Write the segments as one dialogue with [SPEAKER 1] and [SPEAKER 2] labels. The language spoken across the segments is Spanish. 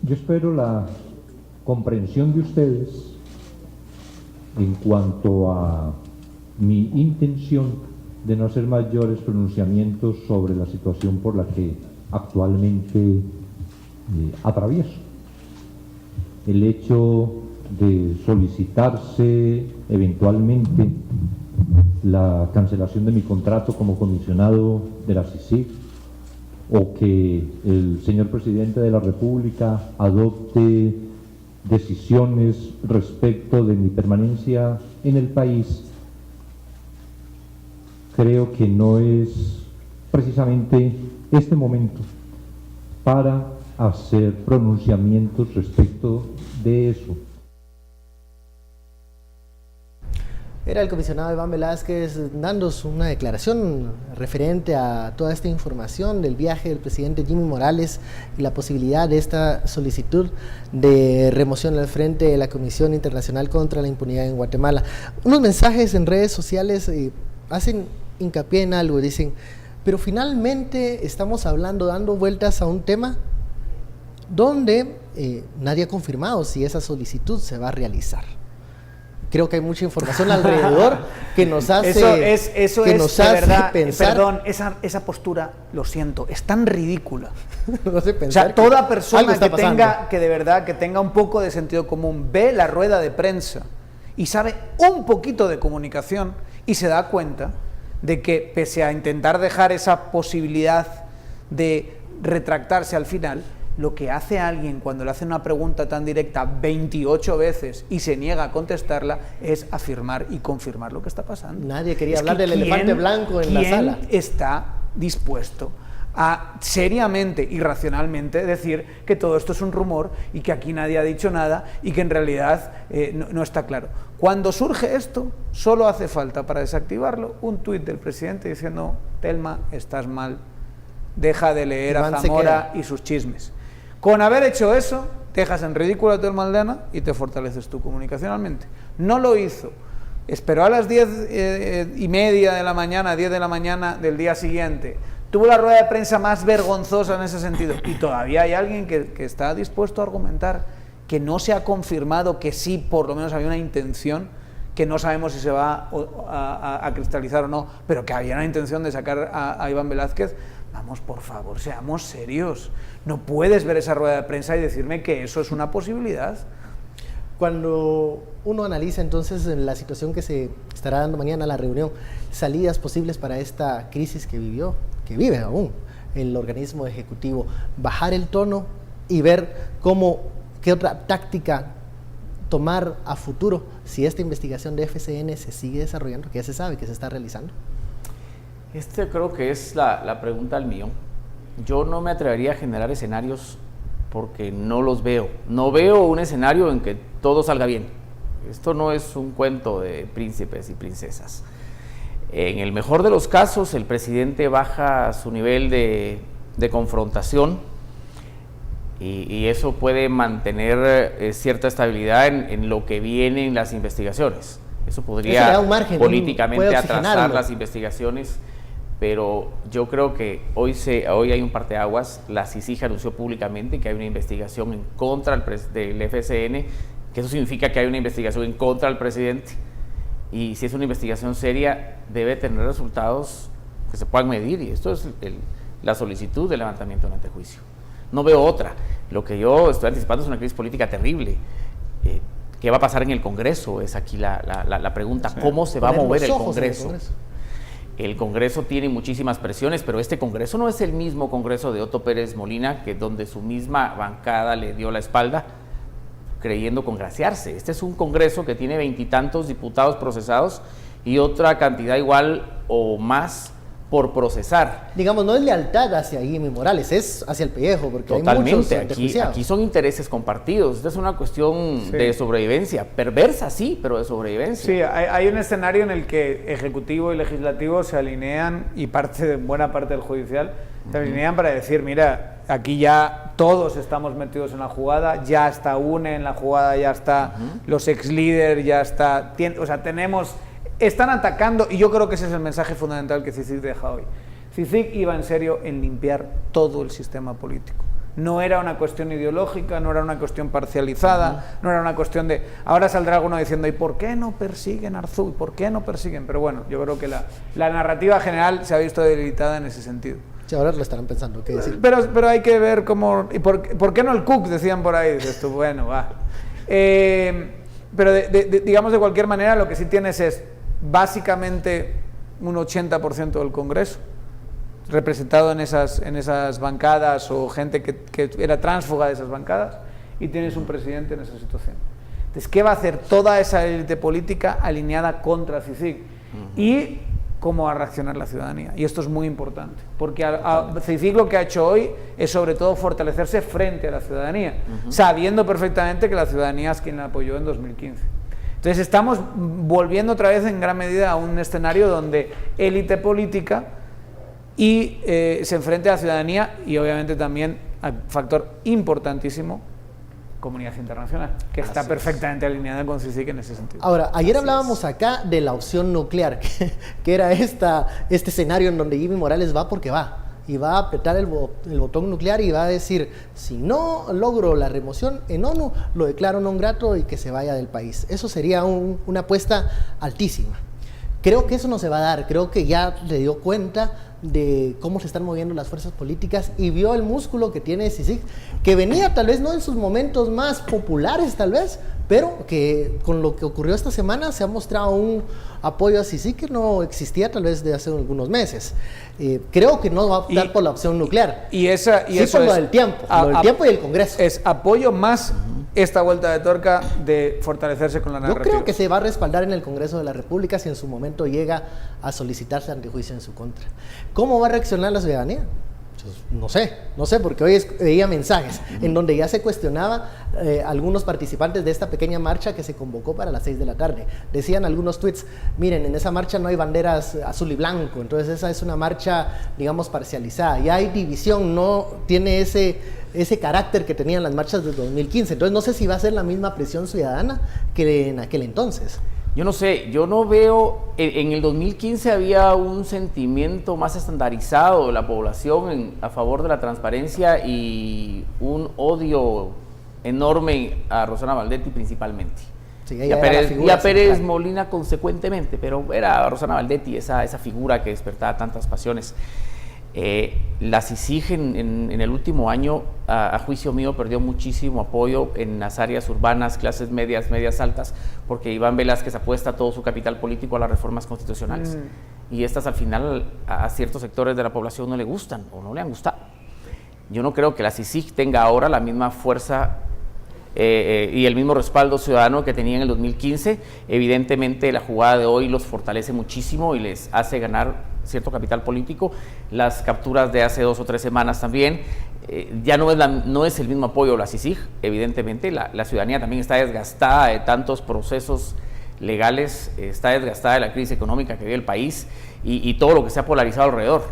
[SPEAKER 1] Yo espero la comprensión de ustedes en cuanto a mi intención de no hacer mayores pronunciamientos sobre la situación por la que actualmente atravieso. El hecho de solicitarse eventualmente la cancelación de mi contrato como comisionado de la CICIG, o que el señor presidente de la República adopte decisiones respecto de mi permanencia en el país, creo que no es precisamente este momento para hacer pronunciamientos respecto de eso.
[SPEAKER 2] Era el comisionado Iván Velázquez dándonos una declaración referente a toda esta información del viaje del presidente Jimmy Morales y la posibilidad de esta solicitud de remoción al frente de la Comisión Internacional contra la Impunidad en Guatemala. Unos mensajes en redes sociales hacen hincapié en algo, dicen, pero finalmente estamos hablando, dando vueltas a un tema donde nadie ha confirmado si esa solicitud se va a realizar. Creo que hay mucha información alrededor que nos hace,
[SPEAKER 3] eso
[SPEAKER 2] que
[SPEAKER 3] es
[SPEAKER 2] nos
[SPEAKER 3] de
[SPEAKER 2] hace
[SPEAKER 3] verdad,
[SPEAKER 2] pensar.
[SPEAKER 3] perdón, esa postura, lo siento, es tan ridícula.
[SPEAKER 2] Nos hace
[SPEAKER 3] O
[SPEAKER 2] pensar
[SPEAKER 3] sea, toda persona que de verdad que tenga un poco de sentido común ve la rueda de prensa y sabe un poquito de comunicación y se da cuenta de que pese a intentar dejar esa posibilidad de retractarse al final, lo que hace alguien cuando le hace una pregunta tan directa 28 veces y se niega a contestarla es afirmar y confirmar lo que está pasando.
[SPEAKER 2] Nadie quería hablar del elefante blanco en la sala.
[SPEAKER 3] ¿Quién está dispuesto a seriamente y racionalmente decir que todo esto es un rumor y que aquí nadie ha dicho nada y que en realidad no está claro? Cuando surge esto, solo hace falta para desactivarlo un tuit del presidente diciendo: Telma, estás mal, deja de leer
[SPEAKER 2] Iván
[SPEAKER 3] a Zamora y sus chismes. Con haber hecho eso, dejas en ridículo a Telma Aldana y te fortaleces tú comunicacionalmente. No lo hizo. Esperó a las 10:30 de la mañana, 10 de la mañana del día siguiente. Tuvo la rueda de prensa más vergonzosa en ese sentido. Y todavía hay alguien que está dispuesto a argumentar que no se ha confirmado que sí, por lo menos había una intención, que no sabemos si se va a cristalizar o no, pero que había una intención de sacar a Iván Velázquez. Vamos, por favor, seamos serios. No puedes ver esa rueda de prensa y decirme que eso es una posibilidad.
[SPEAKER 2] Cuando uno analiza entonces la situación que se estará dando mañana, la reunión, salidas posibles para esta crisis que vive aún el organismo ejecutivo, bajar el tono y ver qué otra táctica tomar a futuro si esta investigación de FCN se sigue desarrollando, que ya se sabe que se está realizando.
[SPEAKER 4] Creo que es la pregunta al millón. Yo no me atrevería a generar escenarios porque no los veo. No veo un escenario en que todo salga bien. Esto no es un cuento de príncipes y princesas. En el mejor de los casos, el presidente baja su nivel de confrontación y eso puede mantener cierta estabilidad en lo que vienen las investigaciones. Eso podría políticamente atrasar las investigaciones, pero yo creo que hoy hay un parteaguas. La CICIG anunció públicamente que hay una investigación en contra del FCN, que eso significa que hay una investigación en contra del presidente, y si es una investigación seria debe tener resultados que se puedan medir, y esto es la solicitud de levantamiento de un antejuicio. No veo otra. Lo que yo estoy anticipando es una crisis política terrible. ¿Qué va a pasar en el Congreso? Es aquí la pregunta. ¿Cómo se va a mover el Congreso? El Congreso tiene muchísimas presiones, pero este Congreso no es el mismo Congreso de Otto Pérez Molina, donde su misma bancada le dio la espalda creyendo congraciarse. Este es un Congreso que tiene 20 y tantos diputados procesados y otra cantidad igual o más por procesar.
[SPEAKER 2] Digamos, no es lealtad hacia Jimmy Morales, es hacia el pellejo, porque
[SPEAKER 4] totalmente,
[SPEAKER 2] hay muchos
[SPEAKER 4] aquí son intereses compartidos. Esta es una cuestión de sobrevivencia, perversa sí, pero de sobrevivencia.
[SPEAKER 3] Sí, hay un escenario en el que Ejecutivo y Legislativo se alinean, y buena parte del Judicial se alinean para decir: mira, aquí ya todos estamos metidos en la jugada, ya está UNE en la jugada, ya está los ex líderes, ya está, o sea, están atacando, y yo creo que ese es el mensaje fundamental que CICIG deja hoy. CICIG iba en serio en limpiar todo el sistema político. No era una cuestión ideológica, no era una cuestión parcializada, no era una cuestión de... Ahora saldrá alguno diciendo, ¿y por qué no persiguen a Arzú? ¿Y por qué no persiguen? Pero bueno, yo creo que la narrativa general se ha visto debilitada en ese sentido.
[SPEAKER 2] Sí, ahora lo estarán pensando, ¿qué decir?
[SPEAKER 3] Pero hay que ver cómo... ¿Y por qué no el Cook? Decían por ahí. Dices tú, bueno, va. Pero digamos, de cualquier manera, lo que sí tienes es básicamente un 80% del Congreso representado en esas bancadas, o gente que era tránsfuga de esas bancadas, y tienes un presidente en esa situación. Entonces, ¿qué va a hacer toda esa élite política alineada contra CICIG? Y cómo va a reaccionar la ciudadanía. Y esto es muy importante, porque CICIG lo que ha hecho hoy es sobre todo fortalecerse frente a la ciudadanía, sabiendo perfectamente que la ciudadanía es quien la apoyó en 2015. Entonces estamos volviendo otra vez en gran medida a un escenario donde élite política y se enfrenta a la ciudadanía, y obviamente también al factor importantísimo, comunidad internacional, que está perfectamente alineada con CICIG en ese sentido.
[SPEAKER 2] Ahora, ayer hablábamos acá de la opción nuclear, que era este escenario en donde Jimmy Morales va porque va, y va a apretar el botón nuclear y va a decir, si no logro la remoción en ONU, lo declaro non grato y que se vaya del país. Eso sería una apuesta altísima. Creo que eso no se va a dar, creo que ya le dio cuenta de cómo se están moviendo las fuerzas políticas y vio el músculo que tiene CICIG, que venía tal vez no en sus momentos más populares tal vez, pero que con lo que ocurrió esta semana se ha mostrado un apoyo a CICIG que no existía tal vez de hace algunos meses. Creo que no va a optar por la opción nuclear.
[SPEAKER 3] Sí,
[SPEAKER 2] por lo del tiempo, tiempo y el Congreso.
[SPEAKER 3] Es apoyo más esta vuelta de tuerca de fortalecerse con la narrativa.
[SPEAKER 2] Yo creo que se va a respaldar en el Congreso de la República si en su momento llega a solicitarse antejuicio en su contra. ¿Cómo va a reaccionar la ciudadanía? Pues no sé, porque hoy veía mensajes en donde ya se cuestionaba algunos participantes de esta pequeña marcha que se convocó para las 6 de la tarde. Decían algunos tweets, miren, en esa marcha no hay banderas azul y blanco, entonces esa es una marcha, digamos, parcializada. Ya hay división, no tiene ese carácter que tenían las marchas de 2015. Entonces no sé si va a ser la misma presión ciudadana que en aquel entonces.
[SPEAKER 4] Yo no sé, yo no veo, en el 2015 había un sentimiento más estandarizado de la población a favor de la transparencia y un odio enorme a Rosana Valdetti principalmente. Sí, y a Pérez Molina consecuentemente, pero era Rosana Valdetti esa figura que despertaba tantas pasiones. La CICIG en el último año, a juicio mío, perdió muchísimo apoyo en las áreas urbanas, clases medias altas, porque Iván Velázquez apuesta todo su capital político a las reformas constitucionales. Y estas al final a ciertos sectores de la población no le gustan o no le han gustado. Yo no creo que la CICIG tenga ahora la misma fuerza y el mismo respaldo ciudadano que tenía en el 2015. Evidentemente la jugada de hoy los fortalece muchísimo y les hace ganar cierto capital político. Las capturas de hace 2 o 3 semanas también, ya no es el mismo apoyo a la CICIG. Evidentemente la ciudadanía también está desgastada de tantos procesos legales, está desgastada de la crisis económica que vive el país y todo lo que se ha polarizado alrededor,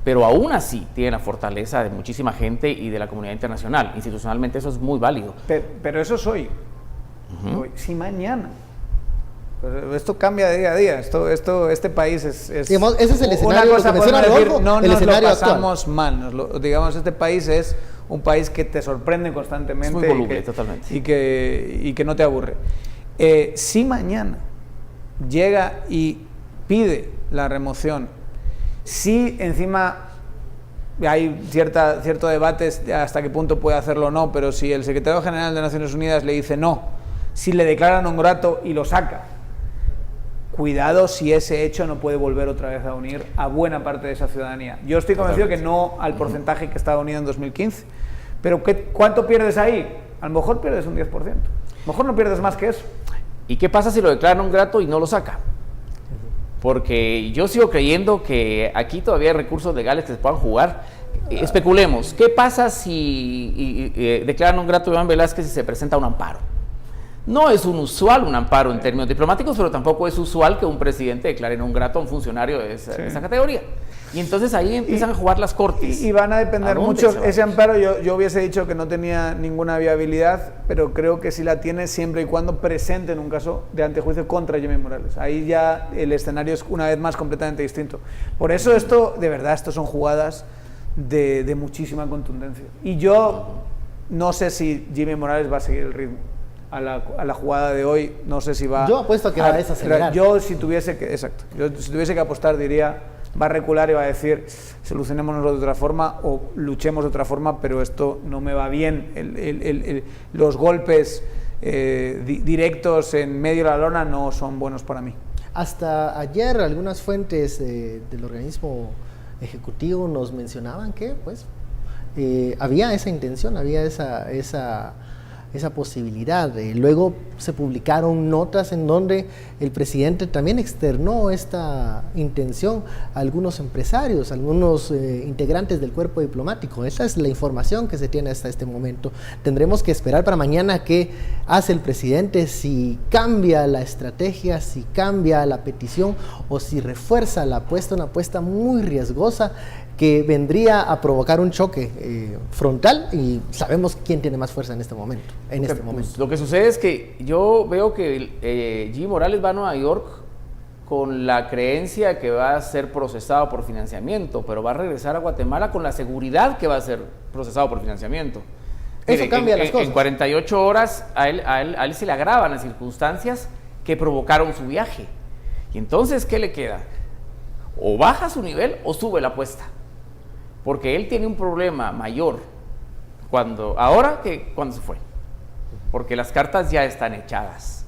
[SPEAKER 4] pero aún así tiene la fortaleza de muchísima gente y de la comunidad internacional. Institucionalmente eso es muy válido.
[SPEAKER 3] Pero eso es hoy. Hoy. Si mañana. Esto cambia de día a día. Este país es
[SPEAKER 2] digamos, ese es el escenario.
[SPEAKER 3] Una cosa podemos decir, no
[SPEAKER 2] el
[SPEAKER 3] nos lo pasamos
[SPEAKER 2] actual.
[SPEAKER 3] mal. Digamos, este país es un país que te sorprende constantemente.
[SPEAKER 4] Es muy voluble, totalmente.
[SPEAKER 3] Y que no te aburre. Si mañana llega y pide la remoción, si encima hay cierto debate hasta qué punto puede hacerlo o no, pero si el secretario general de Naciones Unidas le dice no, si le declara non grato y lo saca, cuidado si ese hecho no puede volver otra vez a unir a buena parte de esa ciudadanía. Yo estoy convencido que no al porcentaje que estaba unido en 2015, pero ¿cuánto pierdes ahí? A lo mejor pierdes un 10%, a lo mejor no pierdes más que eso.
[SPEAKER 4] ¿Y qué pasa si lo declara non grato y no lo saca? Porque yo sigo creyendo que aquí todavía hay recursos legales que se puedan jugar. Especulemos, ¿qué pasa si declara non grato a Iván Velázquez y se presenta un amparo? No es usual un amparo en términos diplomáticos, pero tampoco es usual que un presidente declare non grato a un funcionario de esa categoría. Y entonces ahí empiezan a jugar las cortes.
[SPEAKER 3] Y van a depender mucho. Ese amparo yo hubiese dicho que no tenía ninguna viabilidad, pero creo que sí la tiene siempre y cuando presenten un caso de antejuicio contra Jimmy Morales. Ahí ya el escenario es una vez más completamente distinto. Por eso esto, de verdad, estos son jugadas de muchísima contundencia. Y yo no sé si Jimmy Morales va a seguir el ritmo. A la jugada de hoy, no sé si va...
[SPEAKER 2] Yo apuesto a que va a desacelerar.
[SPEAKER 3] Yo si tuviese que apostar diría, va a recular y va a decir, solucionémonos de otra forma o luchemos de otra forma, pero esto no me va bien. Los golpes directos en medio de la lona no son buenos para mí. Hasta
[SPEAKER 2] ayer algunas fuentes del organismo ejecutivo nos mencionaban que pues había esa intención, había esa posibilidad. Luego se publicaron notas en donde el presidente también externó esta intención a algunos empresarios, a algunos integrantes del cuerpo diplomático. Esa es la información que se tiene hasta este momento. Tendremos que esperar para mañana qué hace el presidente, si cambia la estrategia, si cambia la petición o si refuerza la apuesta, una apuesta muy riesgosa que vendría a provocar un choque frontal, y sabemos quién tiene más fuerza en este momento.
[SPEAKER 4] Lo que sucede es que yo veo que Jimmy Morales va a Nueva York con la creencia que va a ser procesado por financiamiento, pero va a regresar a Guatemala con la seguridad que va a ser procesado por financiamiento.
[SPEAKER 2] Eso cambia las cosas.
[SPEAKER 4] En 48 horas a él se le agravan las circunstancias que provocaron su viaje. Y entonces, ¿qué le queda? O baja su nivel o sube la apuesta. Porque él tiene un problema mayor ahora que cuando se fue. Porque las cartas ya están echadas.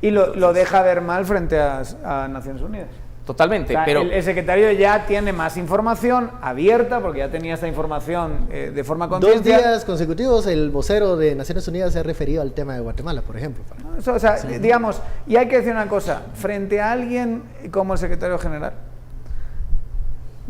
[SPEAKER 3] Y lo deja ver mal frente a Naciones Unidas.
[SPEAKER 4] Totalmente.
[SPEAKER 3] O sea,
[SPEAKER 4] pero
[SPEAKER 3] el secretario ya tiene más información abierta, porque ya tenía esta información de forma consciente.
[SPEAKER 2] 2 días consecutivos el vocero de Naciones Unidas se ha referido al tema de Guatemala, por ejemplo.
[SPEAKER 3] O sea, sí. Digamos, y hay que decir una cosa, frente a alguien como el secretario general,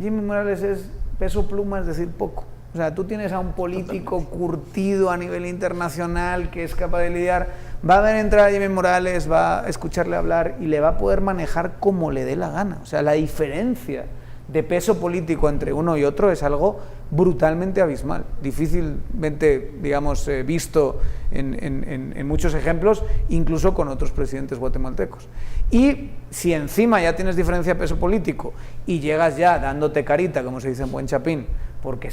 [SPEAKER 3] Jimmy Morales es peso pluma, es decir, poco. O sea, tú tienes a un político curtido a nivel internacional que es capaz de lidiar, va a ver entrar a Jimmy Morales, va a escucharle hablar y le va a poder manejar como le dé la gana. O sea, la diferencia de peso político entre uno y otro es algo brutalmente abismal, difícilmente, digamos, visto en muchos ejemplos, incluso con otros presidentes guatemaltecos. Y si encima ya tienes diferencia de peso político y llegas ya dándote carita, como se dice en buen chapín, porque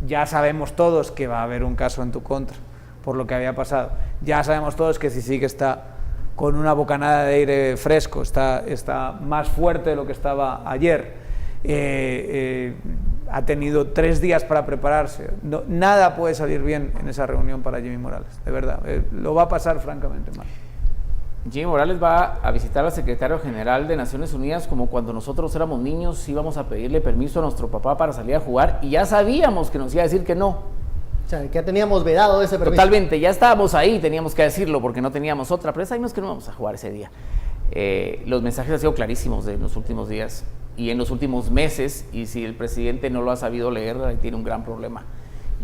[SPEAKER 3] ya sabemos todos que va a haber un caso en tu contra, por lo que había pasado, ya sabemos todos que Cicic está con una bocanada de aire fresco, está más fuerte de lo que estaba ayer, ha tenido 3 días para prepararse. Nada puede salir bien en esa reunión para Jimmy Morales, de verdad, lo va a pasar francamente mal.
[SPEAKER 4] Jimmy Morales va a visitar al secretario general de Naciones Unidas como cuando nosotros éramos niños, íbamos a pedirle permiso a nuestro papá para salir a jugar y ya sabíamos que nos iba a decir que no.
[SPEAKER 2] O sea, que ya teníamos vedado ese permiso.
[SPEAKER 4] Totalmente, ya estábamos ahí, teníamos que decirlo porque no teníamos otra, pero sabíamos que no íbamos a jugar ese día. Los mensajes han sido clarísimos en los últimos días y en los últimos meses, y si el presidente no lo ha sabido leer, ahí tiene un gran problema.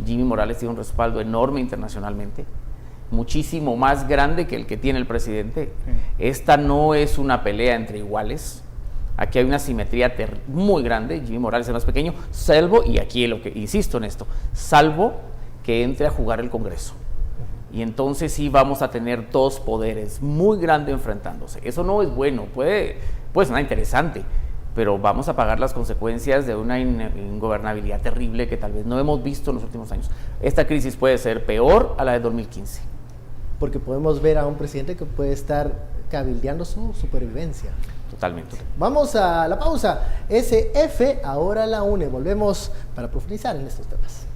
[SPEAKER 4] Jimmy Morales tiene un respaldo enorme internacionalmente, muchísimo más grande que el que tiene el presidente. Esta no es una pelea entre iguales, aquí hay una simetría muy grande. Jimmy Morales es más pequeño, salvo, y aquí insisto en esto, salvo que entre a jugar el Congreso. Y entonces sí vamos a tener 2 poderes muy grandes enfrentándose. Eso no es bueno, puede sonar interesante, pero vamos a pagar las consecuencias de una ingobernabilidad terrible que tal vez no hemos visto en los últimos años. Esta crisis puede ser peor a la de 2015.
[SPEAKER 2] Porque podemos ver a un presidente que puede estar cabildeando su supervivencia.
[SPEAKER 4] Totalmente.
[SPEAKER 2] Vamos a la pausa. SF, ahora la UNE. Volvemos para profundizar en estos temas.